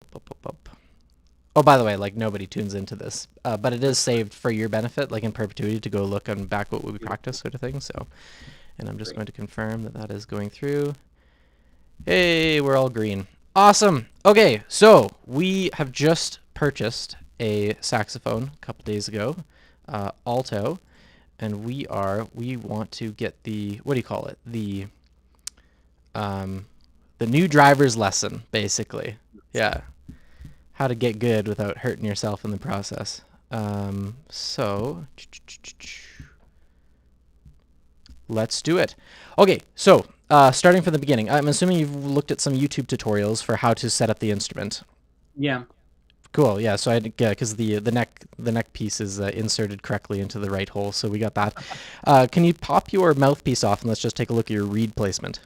Up, up, up. Oh, by the way, like nobody tunes into this, but it is saved for your benefit, like in perpetuity, to go look on back what we Beautiful. practice, sort of thing. So, and I'm just Great. going to confirm that that is going through. Hey, we're all green. Awesome. Okay, so we have just purchased a saxophone a couple days ago, alto, and we want to get the, what do you call it? Um, the new driver's lesson, basically. Yeah, how to get good without hurting yourself in the process. So let's do it. Okay, so starting from the beginning, I'm assuming you've looked at some YouTube tutorials for how to set up the instrument. Yeah. Cool. Yeah. So I yeah, because the neck piece is inserted correctly into the right hole, so we got that. Can you pop your mouthpiece off and let's just take a look at your reed placement?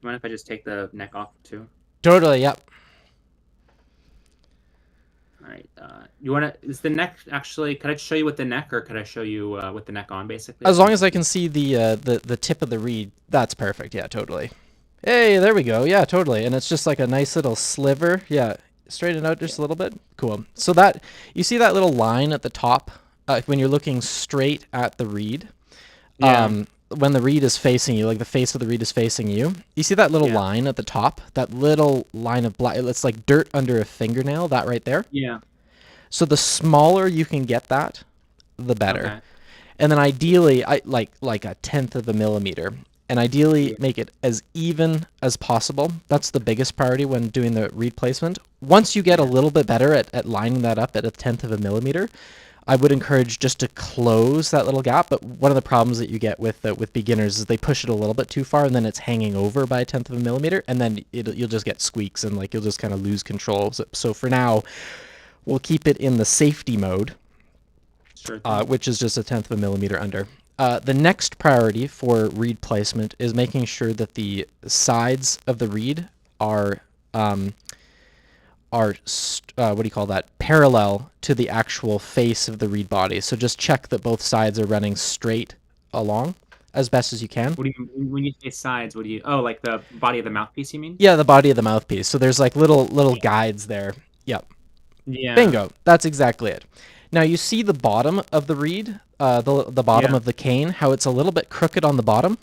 You mind if I just take the neck off too? Totally. Yep. All right. You want to? Is the neck actually? Could I show you with the neck, or could I show you with the neck on? Basically, As if you long want as to I see. can see the tip of the reed, that's perfect. Yeah. Totally. Hey, there we go. Yeah, totally. And it's just like a nice little sliver. Yeah, straighten out Yeah. just a little bit. Cool. So that you see that little line at the top when you're looking straight at the reed. Yeah. When the reed is facing you, like the face of the reed is facing you, you see that little Yeah. line at the top, that little line of black. It's like dirt under a fingernail. That right there. Yeah. So the smaller you can get that, the better. Okay. And then ideally, I like a tenth of a millimeter, and ideally Yeah. make it as even as possible. That's the biggest priority when doing the reed placement. Once you get a Yeah. little bit better at lining that up at a tenth of a millimeter, I would encourage just to close that little gap. But one of the problems that you get with beginners is they push it a little bit too far, and then it's hanging over by a tenth of a millimeter, and then you'll just get squeaks and like you'll just kind of lose control. So for now, we'll keep it in the safety mode, Sure thing. which is just a tenth of a millimeter under. The next priority for reed placement is making sure that the sides of the reed are um, what do you call that, parallel to the actual face of the reed body. So just check that both sides are running straight along as best as you can. What do you when you say sides? What do you? Oh, like the body of the mouthpiece? You mean? Yeah, the body of the mouthpiece. So there's like little Yeah. guides there. Yep. Yeah. Bingo. That's exactly it. Now you see the bottom of the reed, the bottom Yeah. of the cane, how it's a little bit crooked on the bottom.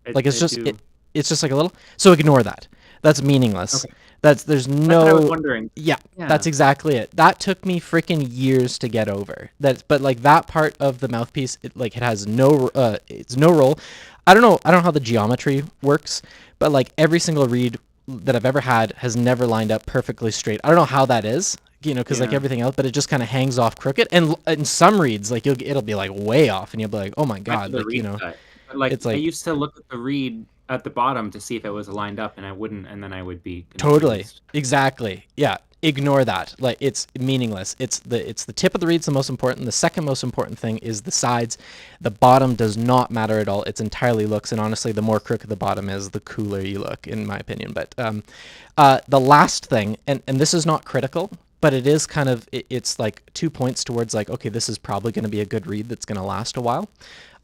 Like I do. it's just like a little. So ignore that. That's meaningless. Okay. There's That's what I was no. wondering. Yeah, Yeah. that's exactly it. That took me freaking years to get over. But like that part of the mouthpiece, it has no it's no roll. I don't know how the geometry works, but like every single reed that I've ever had has never lined up perfectly straight. I don't know how that is, because like Yeah. everything else, but it just kind of hangs off crooked. And in some reeds, like it'll be like way off, and you'll be like, oh my Back to god, the like read cut. But like it's I like used to look at the read at the bottom to see if it was lined up, and I wouldn't, and then I would be totally, confused. exactly, yeah. Ignore that. Like it's meaningless. It's the tip of the reed's the most important. The second most important thing is the sides. The bottom does not matter at all. It's entirely looks, and honestly, the more crooked the bottom is, the cooler you look, in my opinion. But the last thing, and this is not critical, but it is kind of it's like 2 points towards like, okay, this is probably going to be a good reed that's going to last a while.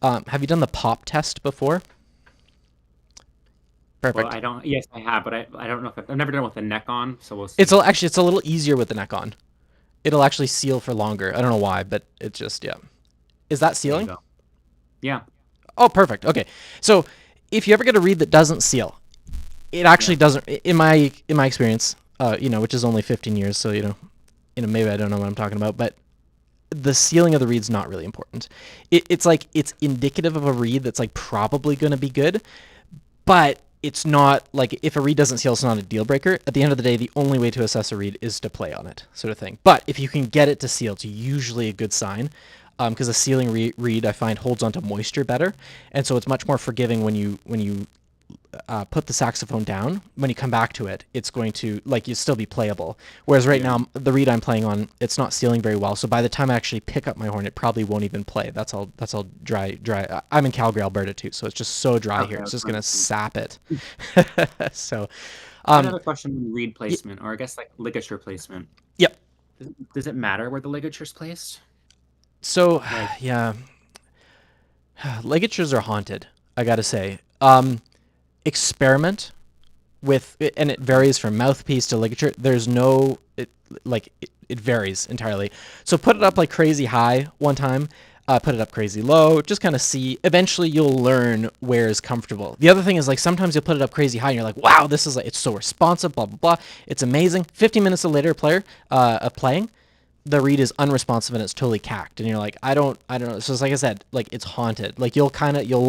Have you done the pop test before? Well, Perfect. I don't. Yes, I have, but I don't know if I've never done it with the neck on, so we'll It's see. actually it's a little easier with the neck on. It'll actually seal for longer. I don't know why, but it's just, yeah. Is that There you sealing? go. Yeah. Oh, perfect. Okay. So if you ever get a reed that doesn't seal, it actually Yeah. doesn't. In my experience, which is only 15 years, so maybe I don't know what I'm talking about, but the sealing of the reed's not really important. It's like it's indicative of a reed that's like probably going to be good, but it's not like if a reed doesn't seal, it's not a deal breaker. At the end of the day, the only way to assess a reed is to play on it, sort of thing. But if you can get it to seal, it's usually a good sign, because a sealing reed I find holds onto moisture better, and so it's much more forgiving when you put the saxophone down. When you come back to it, it's going to like you still be playable. Whereas right Yeah. now, the reed I'm playing on, it's not sealing very well. So by the time I actually pick up my horn, it probably won't even play. That's all dry. I'm in Calgary, Alberta too, so it's just so dry here. Okay. I It's was just going gonna to see. sap it. So, I had um, another question on reed y- placement, or I guess like ligature placement. yep. Does it matter where the ligature's placed? So, Like, yeah, ligatures are haunted. I gotta say, experiment. and it varies from mouthpiece to ligature. There's no it varies entirely. So put it up like crazy high one time, put it up crazy low, just kind of see. Eventually you'll learn where is comfortable. The other thing is, like, sometimes you'll put it up crazy high and you're like, wow, this is like, it's so responsive, blah blah blah, it's amazing. 15 minutes later of playing, the reed is unresponsive and it's totally cacked, and you're like, I don't know. So it's like I said, like, it's haunted. Like, you'll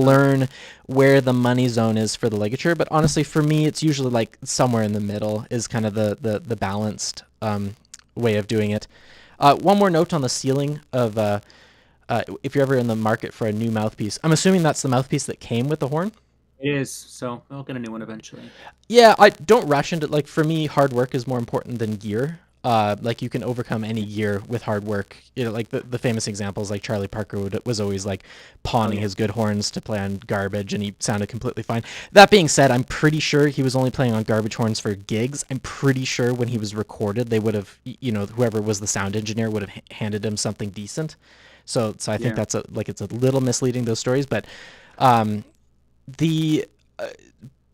learn where the money zone is for the ligature, but honestly for me it's usually like somewhere in the middle is kind of the balanced way of doing it. One more note on the sealing of if you're ever in the market for a new mouthpiece, I'm assuming that's the mouthpiece that came with the horn. It is, so I'll get a new one eventually. Yeah, I don't rush into, like, for me, hard work is more important than gear. Like, you can overcome any gear with hard work. You know, like the famous examples, like Charlie Parker was always like pawning his good horns to play on garbage, and he sounded completely fine. That being said, I'm pretty sure he was only playing on garbage horns for gigs. I'm pretty sure when he was recorded, they would have, you know, whoever was the sound engineer would have handed him something decent. So I think that's it's a little misleading, those stories, but the.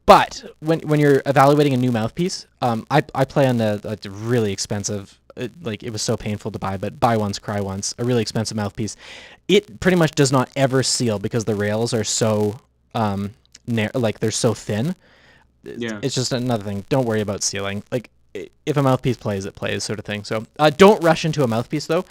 But when you're evaluating a new mouthpiece, I play on a really expensive, like, it was so painful to buy, but buy once, cry once, a really expensive mouthpiece. It pretty much does not ever seal because the rails are so, like, they're so thin. Yeah. It's just another thing. Don't worry about sealing. Like, if a mouthpiece plays, it plays, sort of thing. So don't rush into a mouthpiece, though.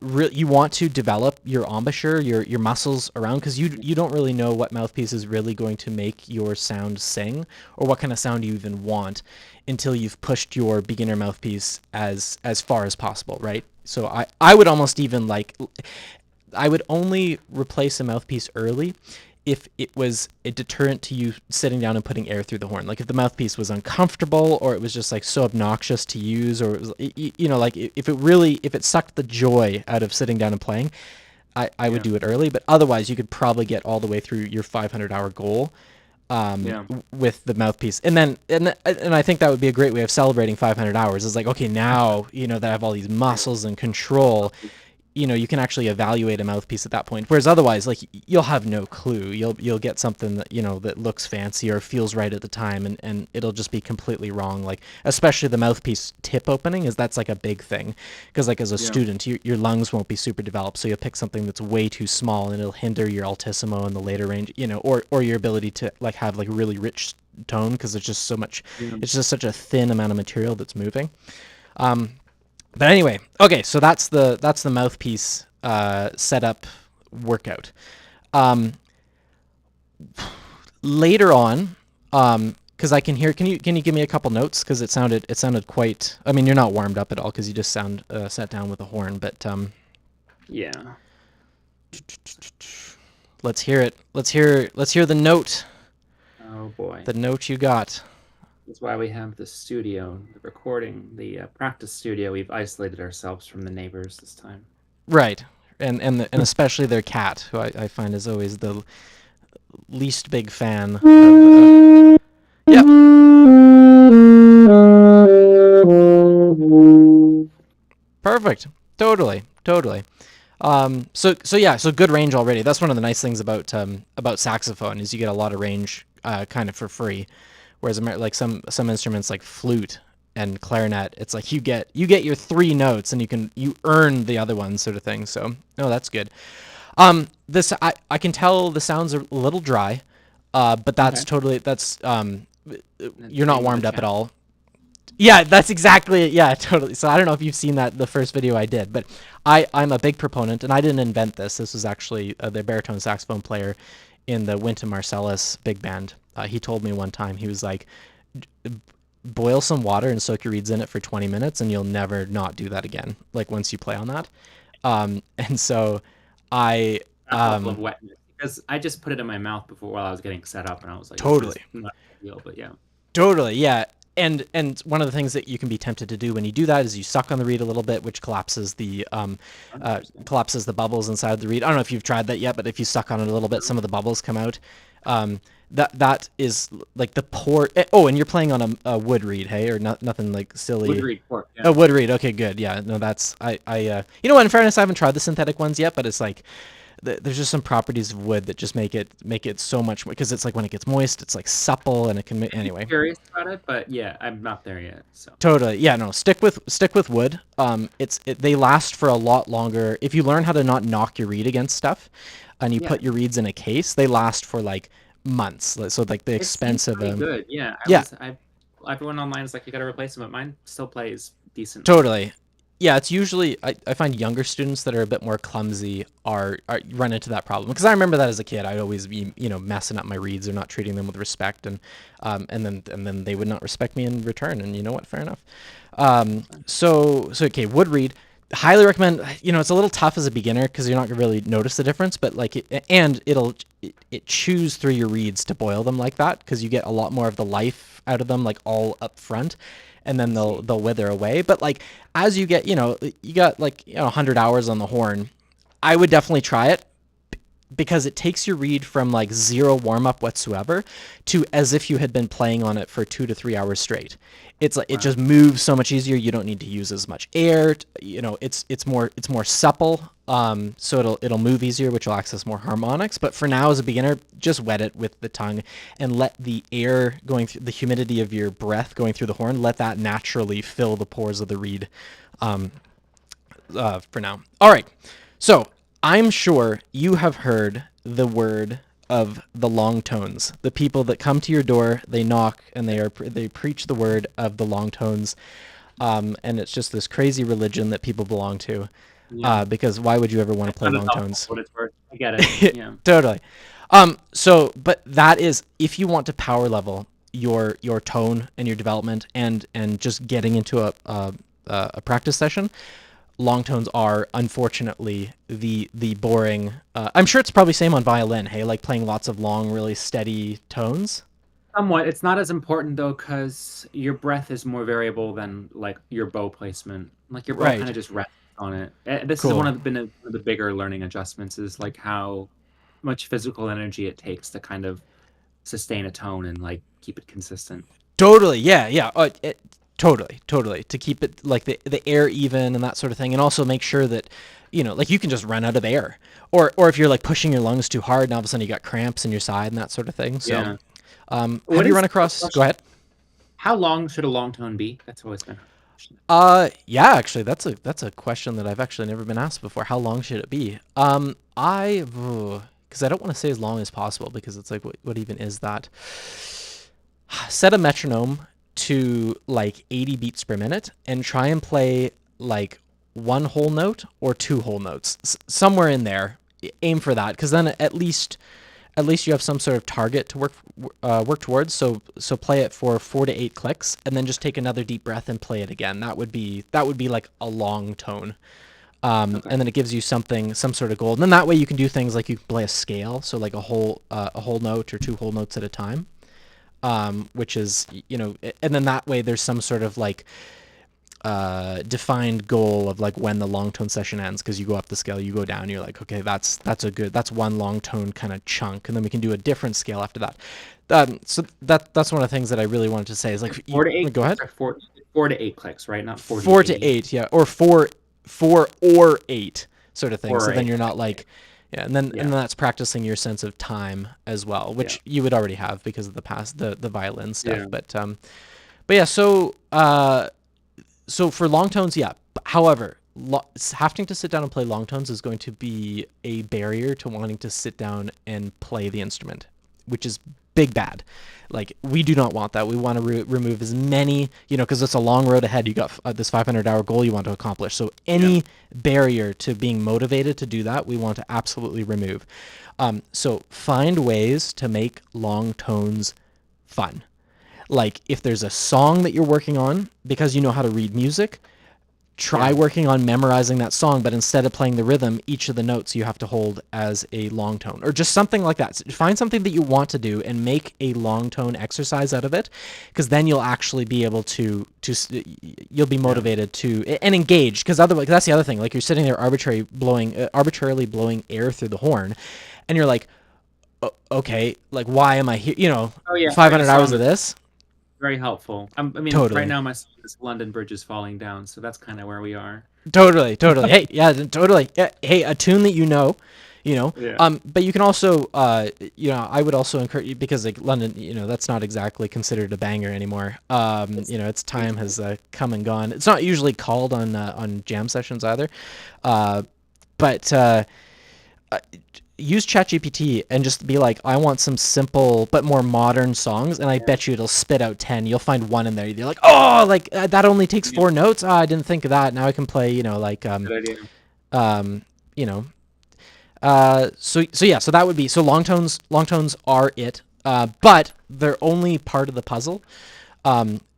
You want to develop your embouchure, your muscles around, because you don't really know what mouthpiece is really going to make your sound sing, or what kind of sound you even want, until you've pushed your beginner mouthpiece as far as possible, right? So I would almost even, like, I would only replace a mouthpiece early if it was a deterrent to you sitting down and putting air through the horn. Like, if the mouthpiece was uncomfortable, or it was just, like, so obnoxious to use, or it was, you know, like, if it sucked the joy out of sitting down and playing, I would do it early. But otherwise, you could probably get all the way through your 500-hour goal with the mouthpiece. And I think that would be a great way of celebrating 500 hours. Is like, okay, now, you know, that I have all these muscles and control, you know, you can actually evaluate a mouthpiece at that point. Whereas otherwise, like, you'll have no clue. You'll get something that, you know, that looks fancy or feels right at the time, and it'll just be completely wrong. Like, especially the mouthpiece tip opening, that's like a big thing, because, like, as a student, your lungs won't be super developed, so you'll pick something that's way too small, and it'll hinder your altissimo in the later range, you know, or your ability to, like, have, like, really rich tone, because it's just so much. It's just such a thin amount of material that's moving. But anyway, okay, so that's the mouthpiece setup workout. Later on, because I can hear. Can you give me a couple notes? Because it sounded quite. I mean, you're not warmed up at all because you just sat down with a horn. But yeah. Let's hear it. Let's hear the note. Oh boy. The note you got. That's why we have the studio, the recording, the practice studio. We've isolated ourselves from the neighbors this time. Right, and especially their cat, who I find is always the least big fan of. Yep. Perfect. Totally. So good range already. That's one of the nice things about saxophone, is you get a lot of range kind of for free. Whereas, like, some instruments like flute and clarinet, it's like you get your 3 notes and you earn the other ones, sort of thing. So no, that's good. This I can tell the sounds are a little dry, but that's totally you're not warmed up at all. Yeah, that's exactly it. Yeah, totally. So I don't know if you've seen the first video I did, but I'm a big proponent, and I didn't invent this. This was actually the baritone saxophone player in the Wynton Marsalis big band. He told me one time, he was like, boil some water and soak your reeds in it for 20 minutes and you'll never not do that again, like, once you play on that. And so I level of wetness, because I just put it in my mouth before while I was getting set up, and I was like, totally not ideal, but yeah. Totally, yeah. And one of the things that you can be tempted to do when you do that is you suck on the reed a little bit, which collapses the bubbles inside the reed. I don't know if you've tried that yet, but if you suck on it a little bit, some of the bubbles come out. That is like the poor. Oh, and you're playing on a wood reed, hey, or nothing like silly. Wood reed, cork, yeah. Oh, wood reed. Okay, good. Yeah, no, that's you know what? In fairness, I haven't tried the synthetic ones yet, but it's like there's just some properties of wood that just make it so much more, because it's like when it gets moist, it's like supple and it can anyway. Curious about it, but yeah, I'm not there yet. So Totally. Yeah, no, stick with wood. They last for a lot longer if you learn how to not knock your reed against stuff, and you yeah, put your reeds in a case. They last for like months. So like the it seems expensive pretty good. Yeah, yeah, everyone online is like, you got to replace them, but mine still plays decently. totally. Yeah, it's usually I find younger students that are a bit more clumsy are run into that problem, because I remember that as a kid. I'd always be messing up my reeds or not treating them with respect, and then they would not respect me in return. And you know what? Fair enough. So okay, wood reed. Highly recommend. It's a little tough as a beginner because you're not gonna really notice the difference, but like it chews through your reeds to boil them like that, because you get a lot more of the life out of them, like all up front, and then I they'll see. they'll wither away. But like as you get, you got like 100 hours on the horn, I would definitely try it, because it takes your reed from like zero warm up whatsoever to as if you had been playing on it for 2 to 3 hours straight. It's like it Wow. just moves so much easier. You don't need to use as much air. It's more supple. So it'll move easier, which will access more harmonics. But for now, as a beginner, just wet it with the tongue and let the air going through the humidity of your breath going through the horn. Let that naturally fill the pores of the reed. For now. All right. So I'm sure you have heard the word of the long tones. The people that come to your door, they knock, and they preach the word of the long tones. And it's just this crazy religion that people belong to. Yeah, Because why would you ever want it's to play not as long helpful tones? for what it's worth. I get it. Yeah. Totally. But that is if you want to power level your tone and your development, and just getting into a practice session. Long tones are unfortunately the boring. I'm sure it's probably same on violin. Hey, like playing lots of long, really steady tones. Somewhat. It's not as important though, because your breath is more variable than like your bow placement. Like your bow kind Right. of just rests on it. This is Cool. one of the bigger learning adjustments, is like how much physical energy it takes to kind of sustain a tone and like keep it consistent. Totally. Yeah. Yeah. Totally. To keep it like the air even and that sort of thing, and also make sure that like you can just run out of air, or if you're like pushing your lungs too hard, and all of a sudden you got cramps in your side and that sort of thing. So, Yeah. have What you is run quick across? Go question? ahead. How long should a long tone be? That's always been a question. Yeah, actually, that's a question that I've actually never been asked before. How long should it be? Because I don't want to say as long as possible, because it's like, what even is that? Set a metronome to like 80 beats per minute and try and play like one whole note or two whole notes, somewhere in there. Aim for that, because then at least you have some sort of target to work towards. So play it for 4 to 8 clicks, and then just take another deep breath and play it again. That would be like a long tone. Okay. And then it gives you some sort of goal. And then that way you can do things like you can play a scale, so like a whole note or two whole notes at a time. Which is and then that way there's some sort of like defined goal of like when the long tone session ends, because you go up the scale, you go down, you're like, okay, that's one long tone kind of chunk, and then we can do a different scale after that. So that's one of the things that I really wanted to say is like, 4 to 8 go clicks ahead. or 4 to 8 clicks, right? Not 40 to Four to 80. eight, yeah, or four or eight sort of thing. So Or then 8. you're not Okay. like, yeah, and then Yeah. that's practicing your sense of time as well, Yeah. which you would already have because of the violin stuff. Yeah. But yeah, so for long tones, yeah. However, having to sit down and play long tones is going to be a barrier to wanting to sit down and play the instrument, which is big bad. Like, we do not want that. We want to remove as many, because it's a long road ahead. You got this 500-hour goal you want to accomplish. So Yeah. any barrier to being motivated to do that, we want to absolutely remove. So find ways to make long tones fun. Like, if there's a song that you're working on because you know how to read music, try Yeah. working on memorizing that song, but instead of playing the rhythm, each of the notes you have to hold as a long tone, or just something like that. Find something that you want to do and make a long tone exercise out of it, because then you'll actually be able you'll be Yeah. motivated to and engaged. Because otherwise, that's the other thing. Like, you're sitting there arbitrarily blowing air through the horn, and you're like, okay, like, why am I here? Oh yeah. Having a 500 hours song of is this. very helpful. I mean, right Totally. now this London Bridge is falling down, so that's kind of where we are. Totally. Hey, yeah, totally. Yeah, hey, a tune that Yeah. But you can also, I would also encourage you, because like London, that's not exactly considered a banger anymore. It's Its time beautiful. has come and gone. It's not usually called on jam sessions either. Uh, but use ChatGPT and just be like, I want some simple but more modern songs, and I Yeah. bet you it'll spit out 10. You'll find one in there. You're like, oh, like that only takes Yeah. 4 notes. Ah, I didn't think of that. Now I can play, like Good idea. um, you know, so that would be, so long tones are it, but they're only part of the puzzle.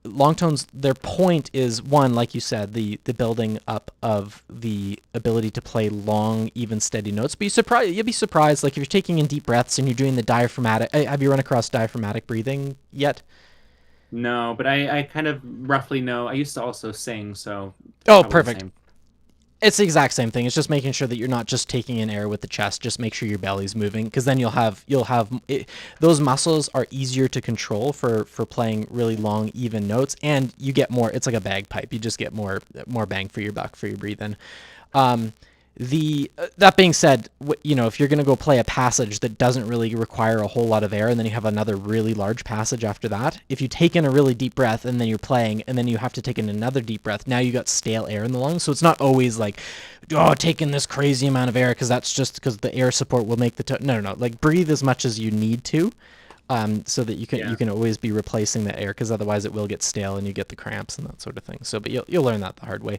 Long tones, their point is, one, like you said, the building up of the ability to play long, even, steady notes. But you'd be surprised, like if you're taking in deep breaths and you're doing the diaphragmatic. Have you run across diaphragmatic breathing yet? No, but I kind of roughly know. I used to also sing, so Oh, probably the perfect. same. It's the exact same thing. It's just making sure that you're not just taking in air with the chest. Just make sure your belly's moving, because then those muscles are easier to control for playing really long, even notes, and you get more. It's like a bagpipe. You just get more bang for your buck for your breathing. Um, the That being said, if you're gonna go play a passage that doesn't really require a whole lot of air, and then you have another really large passage after that, if you take in a really deep breath and then you're playing, and then you have to take in another deep breath, now you got stale air in the lungs. So it's not always like, oh, taking this crazy amount of air, because that's just because the air support will make no. Like, breathe as much as you need to, so that you Yeah. can always be replacing the air, because otherwise it will get stale and you get the cramps and that sort of thing. So, but you'll learn that the hard way.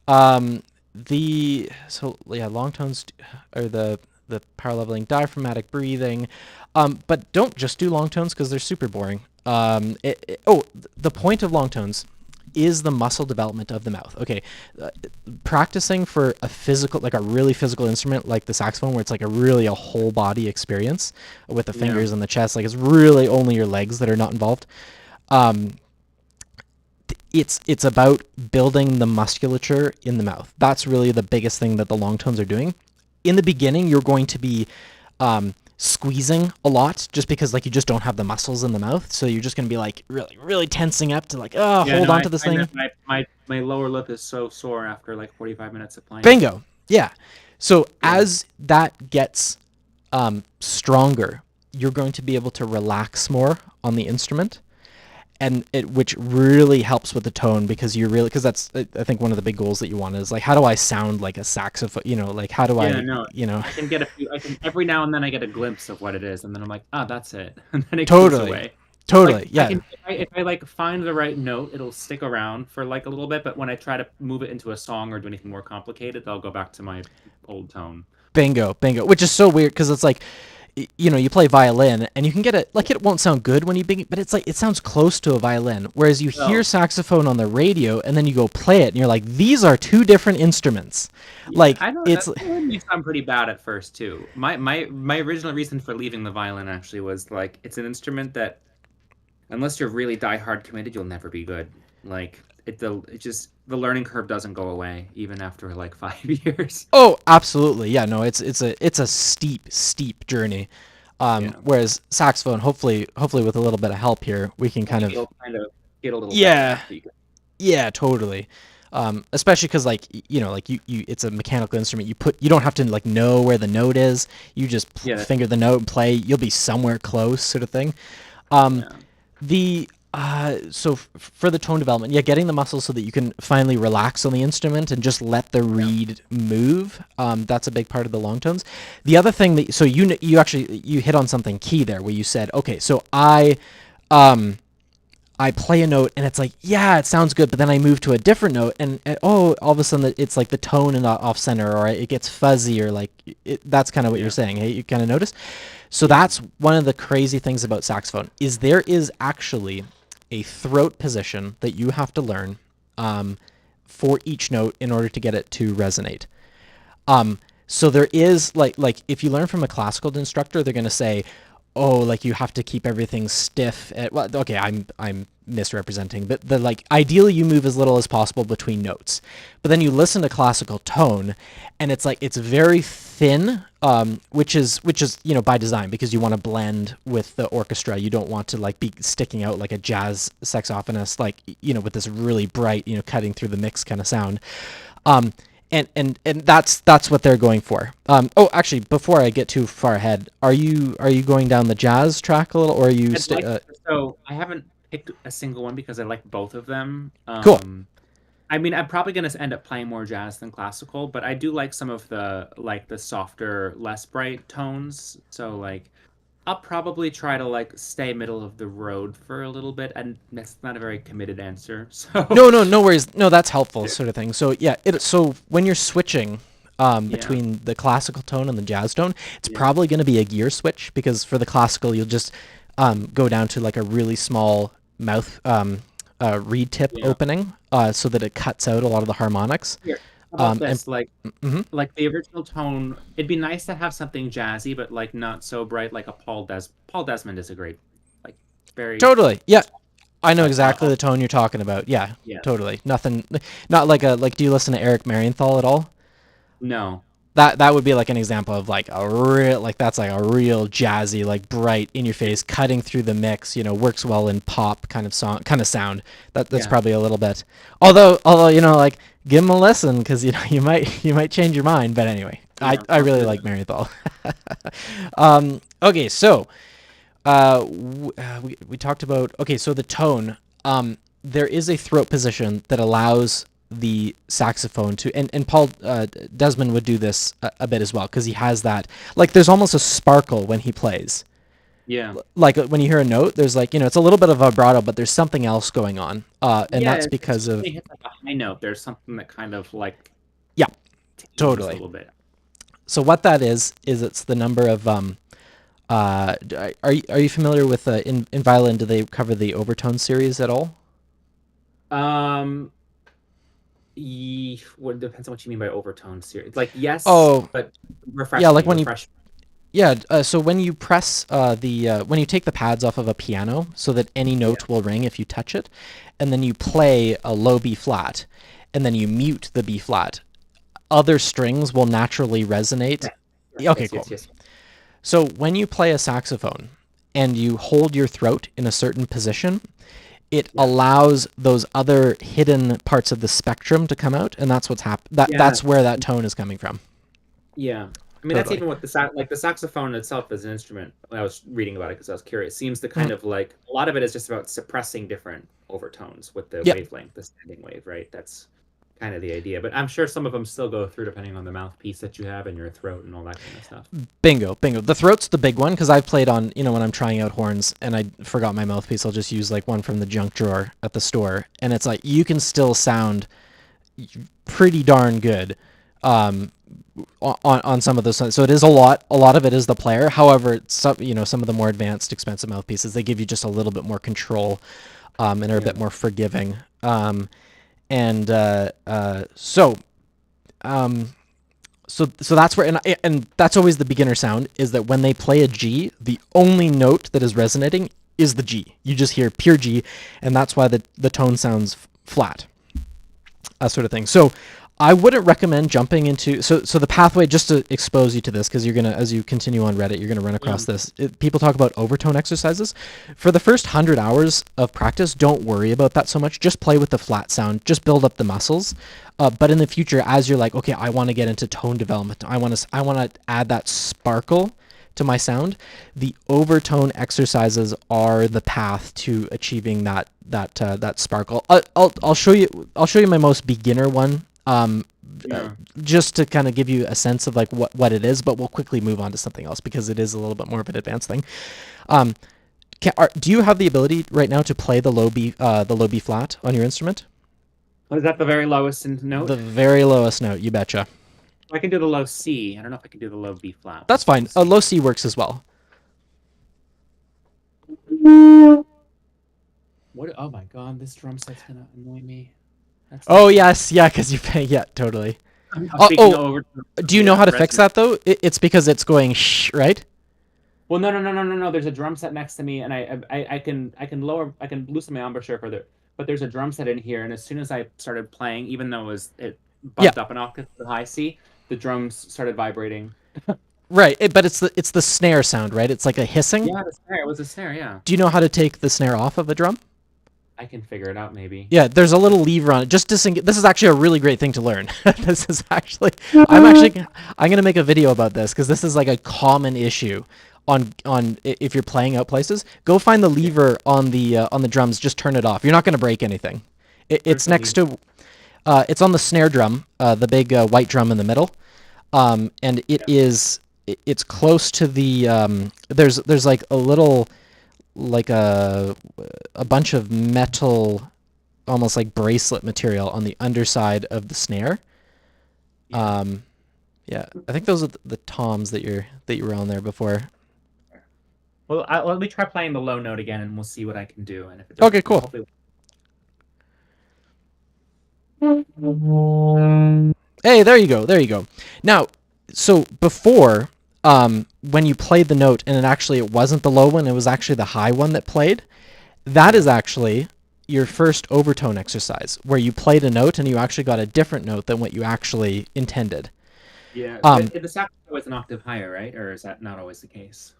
Um, Long tones are the power leveling, diaphragmatic breathing, but don't just do long tones, because they're super boring. The point of long tones is the muscle development of the mouth. Okay, practicing for a physical, like a really physical instrument like the saxophone, where it's like a whole body experience with the Yeah. fingers and the chest, like it's really only your legs that are not involved. Um, it's about building the musculature in the mouth. That's really the biggest thing that the long tones are doing. In the beginning, you're going to be squeezing a lot, just because like you just don't have the muscles in the mouth, so you're just going to be like really really tensing up to like, Yeah, hold no, on I to this find thing. that my lower lip is so sore after like 45 minutes of playing. Bingo. Yeah. So Yeah. as that gets stronger, you're going to be able to relax more on the instrument, and which really helps with the tone, because that's, I think, one of the big goals that you want is like, how do I sound like a saxophone? Like, how do Yeah, I, no. I can get a few. I can every now and then I get a glimpse of what it is, and then I'm like, ah, that's it, and then it goes totally, away. totally, Like I yeah. can, if I like find the right note, it'll stick around for like a little bit. But when I try to move it into a song or do anything more complicated, I'll go back to my old tone. Bingo, bingo. Which is so weird, because it's like, you play violin and you can get it, like, it won't sound good when you begin, but it's like it sounds close to a violin. Whereas you hear Well, saxophone on the radio and then you go play it and you're like, these are two different instruments. yeah, Like I know it's that made me sound pretty bad at first too. My original reason for leaving the violin actually was like it's an instrument that unless you're really diehard committed, you'll never be good. Like it just the learning curve doesn't go away even after like 5 years. Oh, absolutely. Yeah, no, it's a steep journey. Yeah, Whereas saxophone, hopefully with a little bit of help here, we can kind maybe of, it'll kind of get a little better yeah, after you. yeah, totally. Especially because, like, like it's a mechanical instrument. You don't have to like know where the note is. You just Yeah, finger the note and play. You'll be somewhere close, sort of thing. Um, yeah, the For the tone development, yeah, getting the muscles so that you can finally relax on the instrument and just let the yeah, reed move. That's a big part of the long tones. The other thing that, so you actually, you hit on something key there, where you said, okay, so um I play a note and it's like, yeah, it sounds good, but then I move to a different note, and all of a sudden it's like the tone and off center, or it gets fuzzy, or like that's kind of what you're yeah, saying. Hey, you kind of notice. So yeah. that's one of the crazy things about saxophone, is there is actually a throat position that you have to learn, for each note, in order to get it to resonate. So there is, like if you learn from a classical instructor, they're going to say, oh, like you have to keep everything stiff. Well, okay, I'm misrepresenting, but like ideally you move as little as possible between notes. But then you listen to classical tone, and it's like it's very thin, which is by design, because you want to blend with the orchestra. You don't want to like be sticking out like a jazz saxophonist, like with this really bright, cutting through the mix kind of sound. Um, and that's what they're going for. Oh, actually, before I get too far ahead, are you going down the jazz track a little, or are you I'd like so I haven't picked a single one because I like both of them. cool? I mean, I'm probably gonna end up playing more jazz than classical, but I do like some of the softer, less bright tones. So like I'll probably try to like stay middle of the road for a little bit, and that's not a very committed answer. So No, no, no worries. No, that's helpful, sort of thing. So yeah, so when you're switching yeah, between the classical tone and the jazz tone, it's yeah, probably going to be a gear switch because for the classical, you'll just go down to like a really small mouth reed tip yeah. opening, so that it cuts out a lot of the harmonics. Here, how about And this? mhm. Like the original tone, it'd be nice to have something jazzy, but like not so bright. Like a Paul Desmond is a great, like very, Totally, yeah, I know but exactly the tone you're talking about. Yeah, yeah, totally. Nothing, not like a like. Do you listen to Eric Marienthal at all? no, That would be like an example of like a real like that's like a real jazzy like bright in your face cutting through the mix, works well in pop kind of song kind of sound. That's yeah, probably a little bit, although like give him a listen because you might change your mind, but anyway, yeah. I I'll really do like that. Marythal. Okay, so we talked about, okay, so the tone. There is a throat position that allows the saxophone to, and Paul Desmond would do this a bit as well because he has that, like there's almost a sparkle when he plays. Yeah, Like when you hear a note, there's like it's a little bit of vibrato, but there's something else going on, and yeah. that's It's because just of, when it hits like a high note. There's something that kind of like yeah, tinges a totally. little bit. So what that is it's the number of are you familiar with in violin? Do they cover the overtone series at all? Um, what depends on what you mean by overtone series. Like yes, Oh, but yeah, refresh like me, when you refresh. yeah, so when you press the when you take the pads off of a piano so that any Yeah, note will ring if you touch it, and then you play a low B flat, and then you mute the B flat, other strings will naturally resonate. yeah, Yeah, okay, yes, cool. yes, yes. So when you play a saxophone and you hold your throat in a certain position, it Yeah, allows those other hidden parts of the spectrum to come out, and that's what's yeah, that's where that tone is coming from. yeah. I mean, that's Totally. even what like the saxophone itself as an instrument. When I was reading about it because I was curious, seems to kind Mhm. of like a lot of it is just about suppressing different overtones with the Yeah. wavelength, the standing wave, right? That's kind of the idea. But I'm sure some of them still go through depending on the mouthpiece that you have in your throat and all that kind of stuff. Bingo, bingo. The throat's the big one because I've played on, when I'm trying out horns and I forgot my mouthpiece, I'll just use like one from the junk drawer at the store, and it's like you can still sound pretty darn good um, on some of those. So it is a lot. A lot of it is the player. However, some of the more advanced, expensive mouthpieces they give you just a little bit more control, and are a Yeah, bit more forgiving. And so. Um, so that's where, and that's always the beginner sound, is that when they play a G, the only note that is resonating is the G. You just hear pure G, and that's why the tone sounds flat, sort of thing. So I wouldn't recommend jumping into, so the pathway, just to expose you to this, because you're gonna, as you continue on Reddit, you're gonna run yeah, across this. People talk about overtone exercises. For the first 100 hours of practice, don't worry about that so much. Just play with the flat sound. Just build up the muscles. But in the future, as you're like, okay, I want to get into tone development. I want to add that sparkle to my sound. The overtone exercises are the path to achieving that sparkle. I'll show you. I'll show you my most beginner one. Uh, yeah. just to kind of give you a sense of like what it is, but we'll quickly move on to something else because it is a little bit more of an advanced thing. Um, do you have the ability right now to play the low B flat on your instrument? What is that the very lowest in note? The very lowest note, you betcha. I can do the low C. I don't know if I can do the low B flat. That's Let's do fine. the C. Low C works as well. What? Oh my God, this drum set's gonna annoy me. That's Oh not good. yes, yeah, because you pay. Yeah, totally. Speaking of Oh, over, do you know how to fix that though? It's because it's going shh, right? well, no, no, no, no, no, no. There's a drum set next to me, and I can loosen my embouchure further. But there's a drum set in here, and as soon as I started playing, even though it Yeah, bumped up an octave to the high C, the drums started vibrating. right. But it's the snare sound, right? It's like a hissing. Yeah, the snare. It was a snare. Yeah. Do you know how to take the snare off of a drum? I can figure it out maybe. Yeah, there's a little lever on it. Just this is actually a really great thing to learn. This is actually I'm gonna make a video about this because this is like a common issue if you're playing out places. Go find the lever on the drums. Just turn it off. You're not gonna break anything. It's next to it's on the snare drum, the big white drum in the middle, and it's close to the there's like a little like a bunch of metal, almost like bracelet material on the underside of the snare. Yeah, I think those are the toms that you were on there before. Well, let me try playing the low note again, and we'll see what I can do. And if it Okay, cool. hopefully... Hey, there you go. There you go. Now, so before, when you played the note and it wasn't the low one, it was actually the high one that played. That is actually your first overtone exercise, where you played a note and you actually got a different note than what you actually intended. Yeah. But the sax is always an octave higher, right? Or is that not always the case?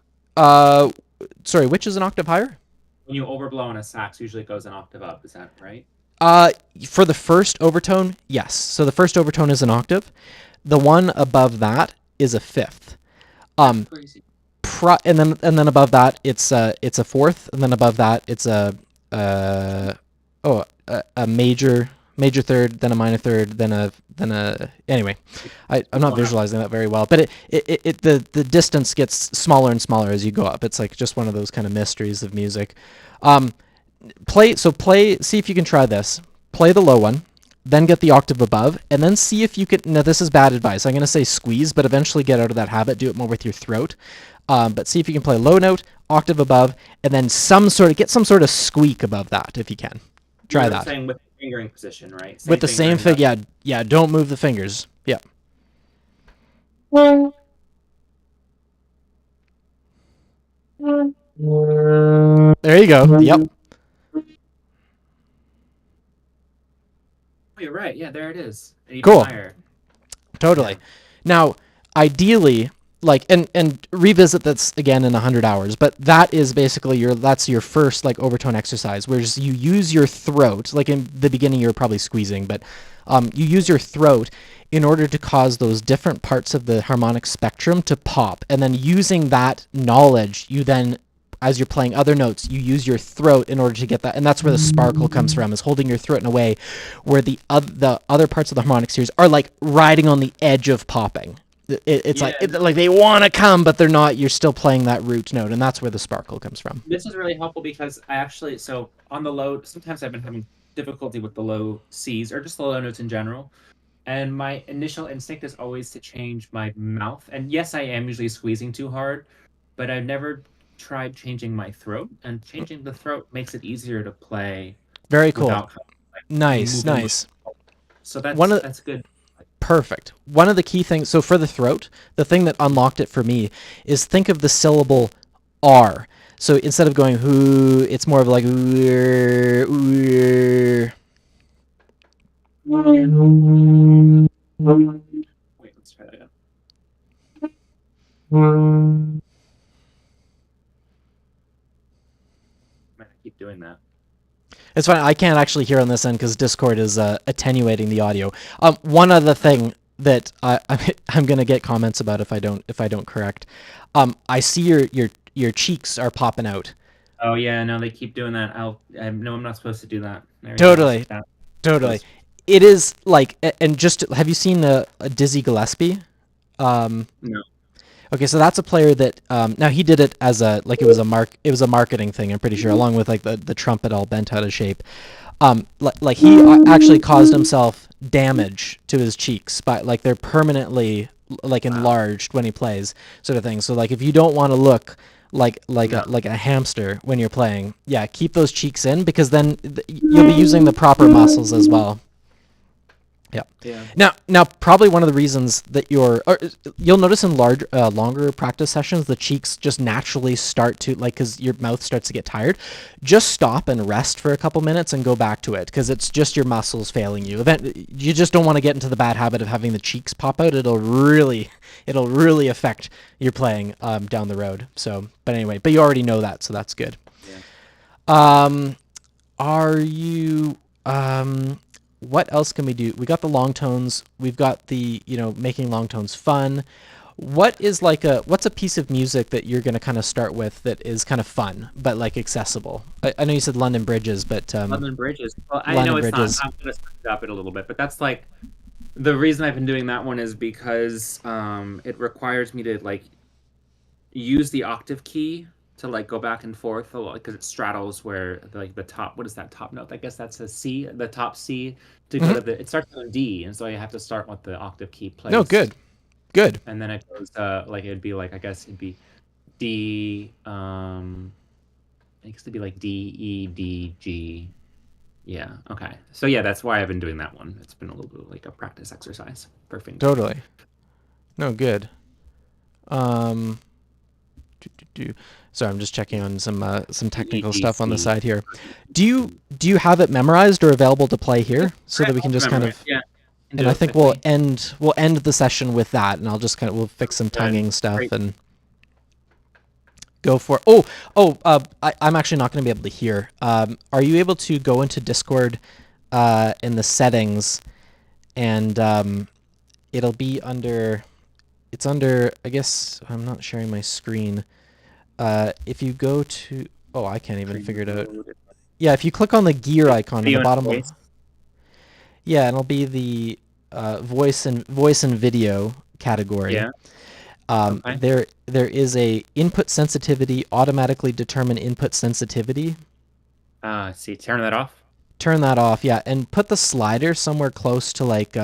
Sorry, which is an octave higher? When you overblow on a sax, usually it goes an octave up. Is that right? For the first overtone, yes. So the first overtone is an octave. The one above that is a fifth. Crazy. And then above that it's a fourth, and then above that it's a major third, then a minor third, then a anyway. I'm not visualizing that very well, but the distance gets smaller and smaller as you go up. It's like just one of those kind of mysteries of music. See if you can try this. Play the low one, then get the octave above, and then see if you can. Now this is bad advice. I'm going to say squeeze, but eventually get out of that habit. Do it more with your throat. But see if you can play low note, octave above, and then get some sort of squeak above that if you can. Try that. Saying with the fingering position, right? With the same fig, yeah. Don't move the fingers. Yeah. There you go. Yep. You're right. Yeah, there it is. Cool. Higher. Totally. Yeah. Now, ideally, like, and revisit this again in 100 hours, but that is basically that's your first like overtone exercise, whereas you use your throat. Like in the beginning, you're probably squeezing, but you use your throat in order to cause those different parts of the harmonic spectrum to pop, and then using that knowledge, you then, as you're playing other notes, you use your throat in order to get that, and that's where the sparkle comes from, is holding your throat in a way where the other parts of the harmonic series are like riding on the edge of popping. It's like they want to come, but they're not. You're still playing that root note, and that's where the sparkle comes from. This is really helpful because so on the low, sometimes I've been having difficulty with the low C's or just the low notes in general. And my initial instinct is always to change my mouth. And yes, I am usually squeezing too hard, but I've never tried changing my throat, and changing the throat makes it easier to play. Very cool. Nice. So that's good. Perfect. One of the key things, so for the throat, the thing that unlocked it for me is think of the syllable R. So instead of going who, it's more of like Wait, let's try that again. I keep doing that. It's fine. I can't actually hear on this end because Discord is attenuating the audio. One other thing that I'm gonna get comments about if I don't correct. I see your cheeks are popping out. Oh yeah, no, they keep doing that. I know I'm not supposed to do that. Totally. It is like, and just have you seen a Dizzy Gillespie? No. Okay, so that's a player that now he did it as it was a marketing thing, I'm pretty sure, along with like the trumpet all bent out of shape. Like he actually caused himself damage to his cheeks, but like they're permanently like enlarged when he plays, sort of thing. So like if you don't want to look like a hamster when you're playing, yeah, keep those cheeks in, because then you'll be using the proper muscles as well. Yeah. Now, probably one of the reasons that you'll notice in longer practice sessions, the cheeks just naturally start to, like, because your mouth starts to get tired. Just stop and rest for a couple minutes and go back to it, because it's just your muscles failing you. You just don't want to get into the bad habit of having the cheeks pop out. It'll really affect your playing down the road. So, but anyway, you already know that, so that's good. Yeah. Are you what else can we do? We got the long tones, we've got the, making long tones fun. What's a piece of music that you're going to kind of start with that is kind of fun but like accessible? I know you said London Bridges, but London Bridges. Well, I know London it's not. Bridges. I'm gonna switch it up it a little bit, but that's like the reason I've been doing that one is because it requires me to like use the octave key to like go back and forth a lot because it straddles where like the top, what is that top note? I guess that's a C, the top C to go Hmm. to the, it starts on D, and so you have to start with the octave key No, good. placed, Good. and then it goes like it'd be like, I guess it'd be D, it used to be like D, E, D, G. Yeah, okay. So yeah, that's why I've been doing that one. It's been a little bit like a practice exercise for fingering. Totally. No, good. Um Sorry, I'm just checking on some E, technical D, stuff on the C. side here. Do you have it memorized or available to play here so that we can just kind of, Yeah, can and do I it think we'll quickly. end the session with that, and I'll just kind of, we'll fix some Good. tonguing stuff Great. and go for it. I'm actually not going to be able to hear. Are you able to go into Discord in the settings, and it'll be under, it's under, I guess I'm not sharing my screen. If you go to, oh, I can't even figure it out. Yeah, if you click on the gear icon in the Video and bottom, voice. yeah, and it'll be the voice and video category. Yeah. Okay. There is a input sensitivity, automatically determine input sensitivity. See, turn that off. Turn that off, yeah, and put the slider somewhere close to like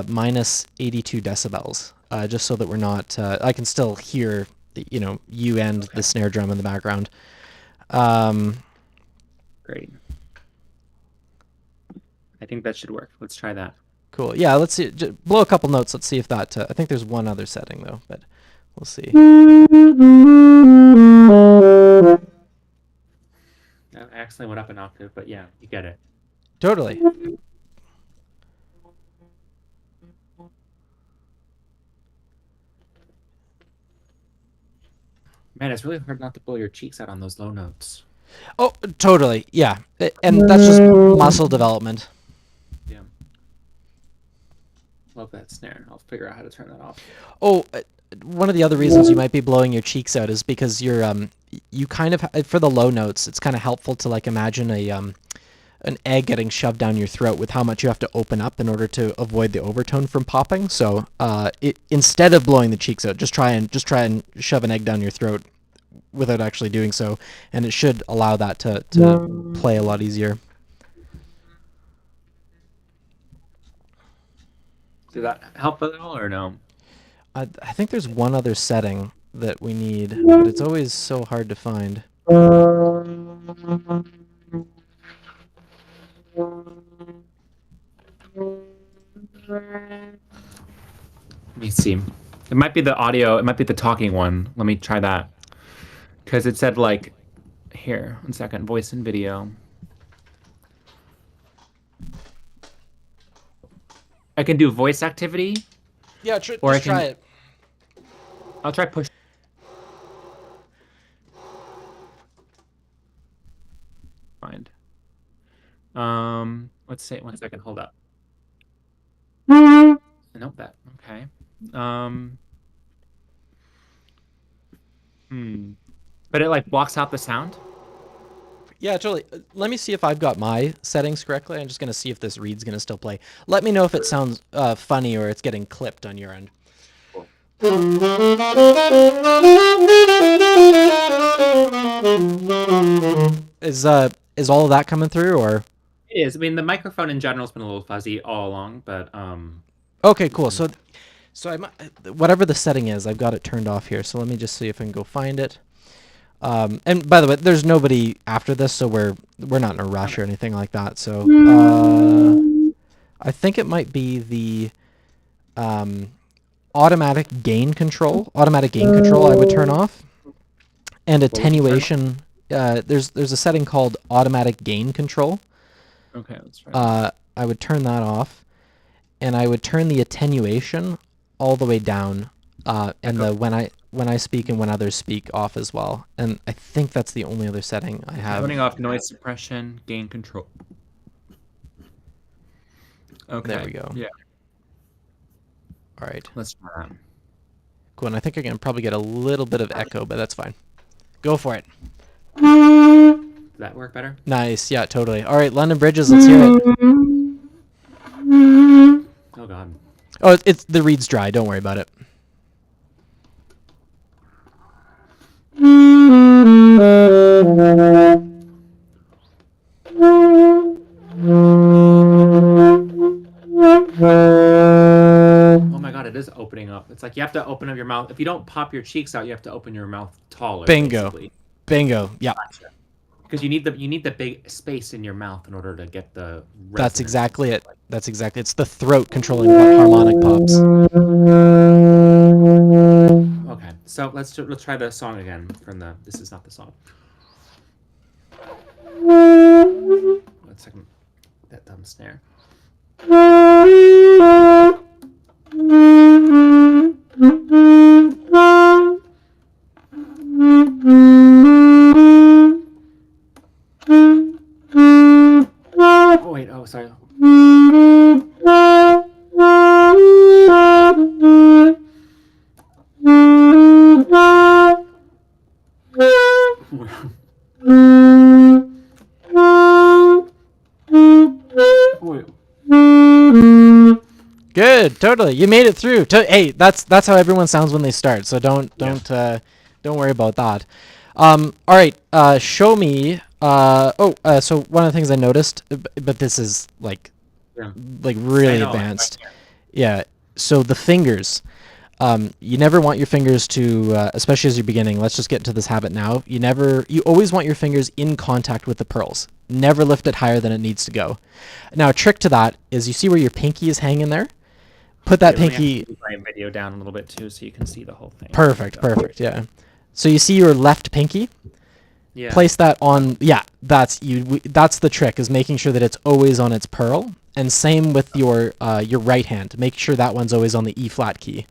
minus 82 decibels, just so that we're not. I can still hear, you and Okay. the snare drum in the background. Um, Great. I think that should work. Let's try that. cool. Yeah, let's see. Blow a couple notes. Let's see if that. I think there's one other setting though, but we'll see. I accidentally went up an octave, but yeah, you get it. Totally. Man, it's really hard not to blow your cheeks out on those low notes. Oh, totally. Yeah, and that's just muscle development. Yeah. Love that snare. I'll figure out how to turn that off. Oh, one of the other reasons you might be blowing your cheeks out is because you kind of, for the low notes, it's kind of helpful to like imagine an egg getting shoved down your throat with how much you have to open up in order to avoid the overtone from popping. So, instead of blowing the cheeks out, just try and shove an egg down your throat without actually doing so, and it should allow that to play a lot easier. Did that help at all or no? I think there's one other setting that we need, but it's always so hard to find. Let me see. It might be the audio. It might be the talking one. Let me try that. Because it said like, here, 1 second, voice and video. I can do voice activity. Yeah, Or I just try can- it. I'll try push. Find. Let's say 1 second. Hold up. Nope. That okay. But it like blocks out the sound. Yeah, totally. Let me see if I've got my settings correctly. I'm just going to see if this read's going to still play. Let me know if it sounds funny or it's getting clipped on your end. Is all of that coming through, or? It is. I mean, the microphone in general's been a little fuzzy all along, but Okay, cool. So whatever the setting is, I've got it turned off here. So let me just see if I can go find it. And by the way, there's nobody after this, so we're not in a rush or anything like that. So I think it might be the automatic gain control. Automatic gain control I would turn off, and attenuation. There's a setting called automatic gain control. okay, let's try. I would turn that off, and I would turn the attenuation all the way down. And the when when I speak and when others speak off as well. And I think that's the only other setting I have. Turning off noise suppression, gain control. Okay. There we go. Yeah. All right. Let's try that. Cool. And I think I can probably get a little bit of echo, but that's fine. Go for it. Does that work better? Nice. Yeah, totally. All right, London Bridges, let's hear it. Oh God. Oh, it's the reed's dry. Don't worry about it. Oh my God, it is opening up. It's like you have to open up your mouth. If you don't pop your cheeks out, you have to open your mouth taller. Bingo. Basically. Bingo. Yeah. Because you need the big space in your mouth in order to get the. That's resonance. exactly it. That's exactly. It's the throat controlling what harmonic pops. Okay, so let's try the song again from the. This is not the song. 1 second. That dumb snare. Oh wait. Oh sorry. Wait. Good. Totally. You made it through. Hey, that's how everyone sounds when they start. So don't worry about that. All right. Show me. So one of the things I noticed, but this is like Yeah. really I know, advanced. Yeah. So the fingers. You never want your fingers to, especially as you're beginning. Let's just get into this habit now. You always want your fingers in contact with the pearls. Never lift it higher than it needs to go. Now, a trick to that is you see where your pinky is hanging there. Put that pinky. My video down a little bit too, so you can see the whole thing. Perfect. Yeah. So you see your left pinky. Yeah. Place that on. Yeah, that's the trick, is making sure that it's always on its pearl. And same with your right hand. Make sure that one's always on the E flat key.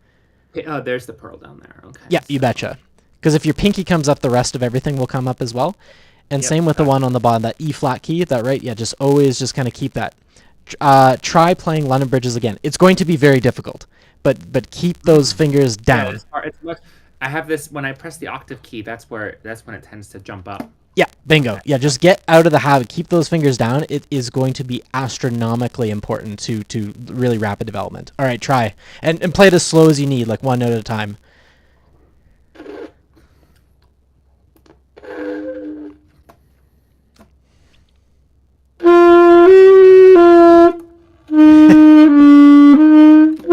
Okay, oh, there's the pearl down there. Okay. Yeah, you betcha. Because if your pinky comes up, the rest of everything will come up as well. And Yep, same with the one on the bottom, that E flat key. That right? Yeah, just always just kind of keep that. Try playing London Bridges again. It's going to be very difficult, but keep those fingers Yeah, down. it's hard. It's much. I have this when I press the octave key. That's when it tends to jump up. Yeah, bingo. Yeah, just get out of the habit. Keep those fingers down. It is going to be astronomically important to really rapid development. All right, try. And play it as slow as you need, like one note at a time.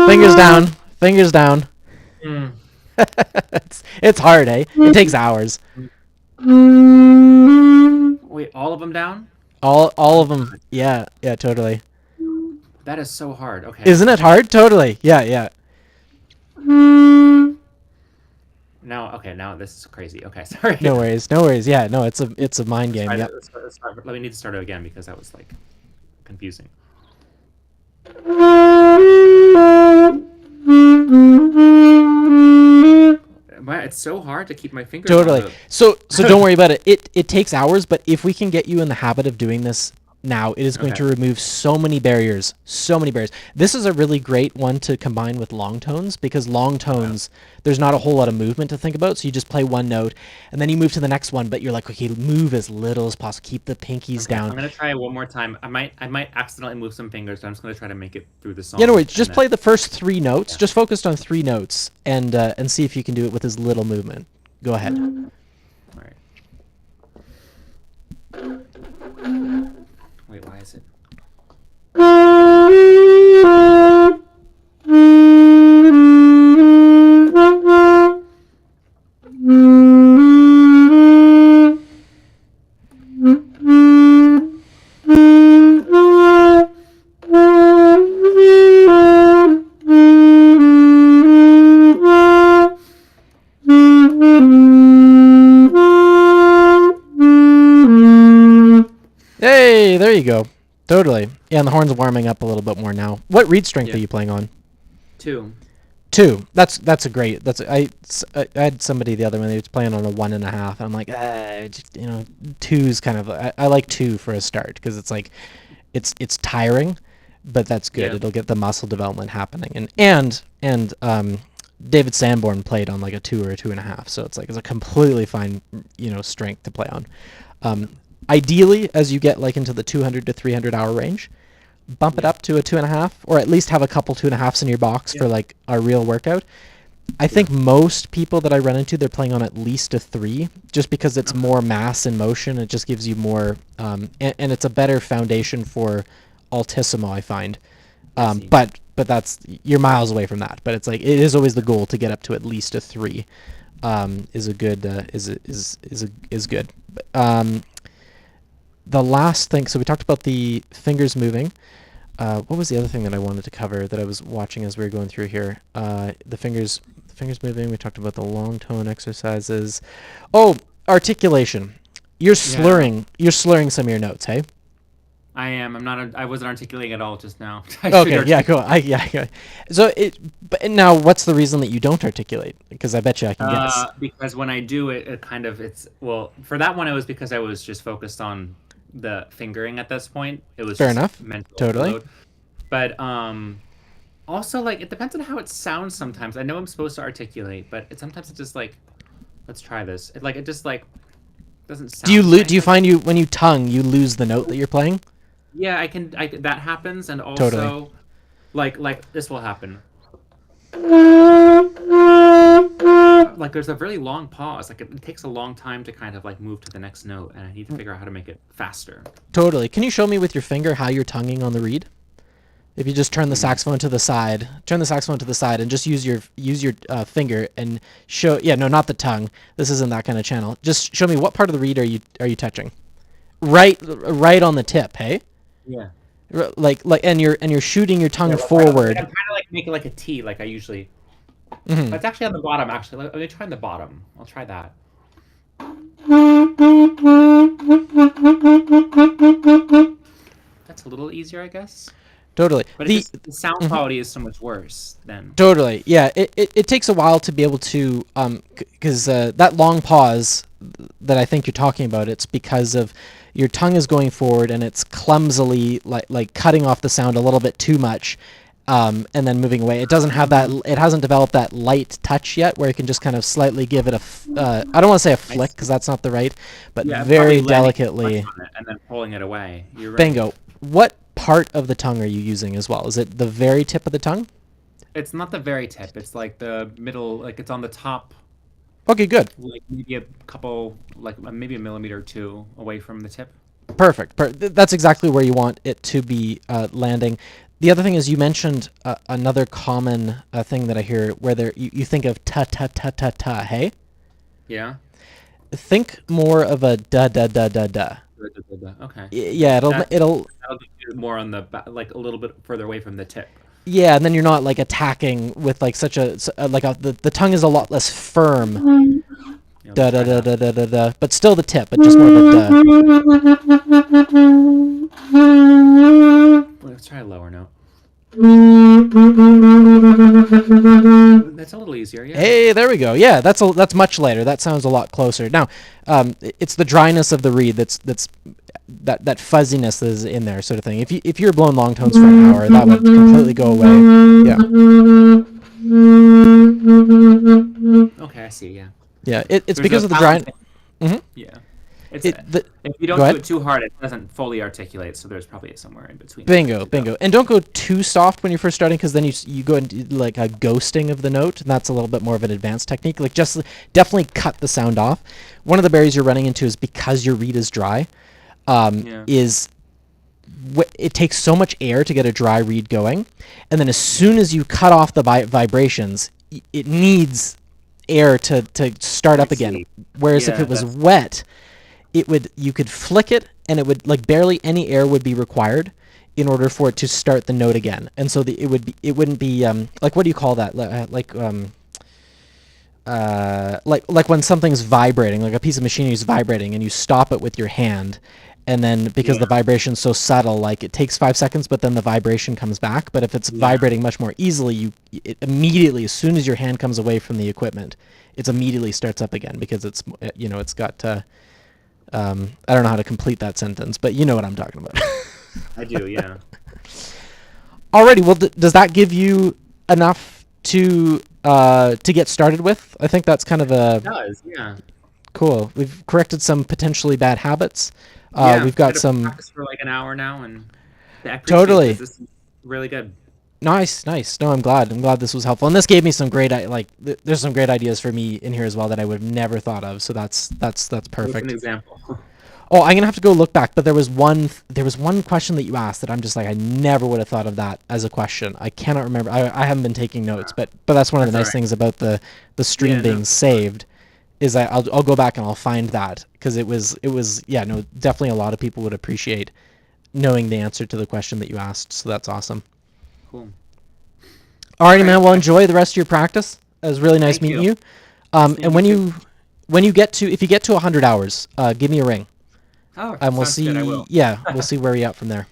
Fingers down. Fingers down. Mm. It's hard, eh? It takes hours. Wait, all of them down? All of them. Yeah, totally. That is so hard. Okay. Isn't it hard? Totally. Yeah. Now this is crazy. Okay, sorry. No worries. Yeah, no, it's a mind game. Yep. Let me need to start it again because that was like confusing. It's so hard to keep my fingers. Totally. So don't worry about it. It takes hours, but if we can get you in the habit of doing this now, it is going to remove so many barriers. This is a really great one to combine with long tones, because long tones, there's not a whole lot of movement to think about. So you just play one note and then you move to the next one, but you're like, okay, move as little as possible. Keep the pinkies down. I'm gonna try it one more time. I might accidentally move some fingers, so I'm just gonna try to make it through the song. Yeah, no worries. Just play the first 3 notes. Just focused on 3 notes and see if you can do it with as little movement. Go ahead. All right. Wait, why is it? Hey, there you go. Totally. Yeah, and the horn's warming up a little bit more now. What reed strength are you playing on? 2. 2. That's a great. I had somebody the other one. They was playing on a 1.5, and I'm like, just, 2's kind of. I like 2 for a start because it's like, it's tiring, but that's good. Yeah. It'll get the muscle development happening, and David Sanborn played on like a 2 or a 2.5, so it's like it's a completely fine strength to play on. Ideally, as you get like into the 200 to 300 hour range, bump it up to a 2.5, or at least have a couple 2.5s in your box for like a real workout. I think most people that I run into, they're playing on at least a 3, just because it's more mass in motion. It just gives you more, and it's a better foundation for altissimo, I find. But that's, you're miles away from that. But it's like, it is always the goal to get up to at least a 3. Is a good is good. The last thing, so we talked about the fingers moving. What was the other thing that I wanted to cover that I was watching as we were going through here? The fingers moving. We talked about the long tone exercises. Oh, articulation. You're slurring. You're slurring some of your notes, hey? I am. I'm not. I wasn't articulating at all just now. Okay, yeah, cool. Yeah. So but now, what's the reason that you don't articulate? Because I bet you I can guess. Because when I do it, for that one, it was because I was just focused on the fingering at this point. It was Fair just enough. mental Totally. overload. But also, like, it depends on how it sounds sometimes. I know I'm supposed to articulate, but sometimes it's just like, let's try this. It just like doesn't sound. Do you find when you tongue, you lose the note that you're playing? Yeah, that happens, and also Totally. like this will happen. Like there's a really long pause. Like it takes a long time to kind of like move to the next note, and I need to figure out how to make it faster. Totally. Can you show me with your finger how you're tonguing on the reed? If you just turn the saxophone to the side, and just use your finger and show. Yeah, no, not the tongue. This isn't that kind of channel. Just show me what part of the reed are you touching? Right on the tip, hey? Yeah. And you're shooting your tongue forward. I'm trying to like make it like a T, like I usually. Mm-hmm. But it's actually on the bottom. Actually, let me try on the bottom. I'll try that. That's a little easier, I guess. Totally. But the sound quality is so much worse then. Totally. Yeah. It takes a while to be able to because that long pause that I think you're talking about, it's because of your tongue is going forward and it's clumsily like cutting off the sound a little bit too much, and then moving away. It doesn't have that. It hasn't developed that light touch yet, where you can just kind of slightly give it a. I don't want to say a flick because that's not the right, but very delicately. And then pulling it away. You're right. Bingo. What part of the tongue are you using as well? Is it the very tip of the tongue? It's not the very tip. It's like the middle. Like it's on the top. Okay, good. Like maybe a couple, like maybe a millimeter or 2 away from the tip. Perfect. That's exactly where you want it to be landing. The other thing is you mentioned another common thing that I hear where you think of ta ta ta ta ta. Hey. Yeah. Think more of a da da da da da. Okay. Yeah, it'll do more on the like a little bit further away from the tip. Yeah, and then you're not like attacking with like such the tongue is a lot less firm. Da da da da da da da, but still the tip, but just more of a da. Let's try a lower note. That's a little easier, yeah. Hey, there we go. Yeah, that's much lighter. That sounds a lot closer. Now, it's the dryness of the reed that fuzziness that is in there, sort of thing. If you're blowing long tones for an hour, that would completely go away. Yeah. Okay, I see. Yeah. Yeah, it's because of the dry. Mm-hmm. Yeah. If you don't do it too hard, it doesn't fully articulate. So there's probably somewhere in between. Bingo. And don't go too soft when you're first starting, because then you go into like a ghosting of the note, and that's a little bit more of an advanced technique. Like just definitely cut the sound off. One of the barriers you're running into is because your reed is dry. It takes so much air to get a dry reed going, and then as soon as you cut off the vibrations, it needs air to start up again. Whereas if it was wet, you could flick it, and it would like barely any air would be required in order for it to start the note again. And so it wouldn't be like, what do you call that? Like when something's vibrating, like a piece of machinery is vibrating, and you stop it with your hand, And then because the Yeah. vibration's so subtle, like it takes 5 seconds, but then the vibration comes back. But if it's Yeah. vibrating much more easily, it immediately, as soon as your hand comes away from the equipment, it immediately starts up again because it's got. I don't know how to complete that sentence, but you know what I'm talking about. I do, yeah. Alrighty, well, does that give you enough to get started with? I think that's kind of It does, yeah. cool. We've corrected some potentially bad habits. Yeah, We've got had to some practice for like an hour now, and I appreciate totally this. This is really good. nice. No, I'm glad. I'm glad this was helpful, and this gave me some great there's some great ideas for me in here as well that I would have never thought of. So that's What's an perfect. example? Oh, I'm gonna have to go look back, but there was one question that you asked that I'm just like I never would have thought of that as a question. I cannot remember. I haven't been taking notes, but that's one of the That's nice all right. things about the stream Yeah, no, being saved is I'll go back and I'll find that because it was yeah, no, definitely a lot of people would appreciate knowing the answer to the question that you asked. So that's awesome. cool. Alrighty, All man. right. Well, enjoy the rest of your practice. It was really nice Thank meeting you. you. Nice And meeting you when you get to if you get to 100 hours, give me a ring, Oh, and we'll sounds good. I see. will. Yeah, we'll see where we at from there.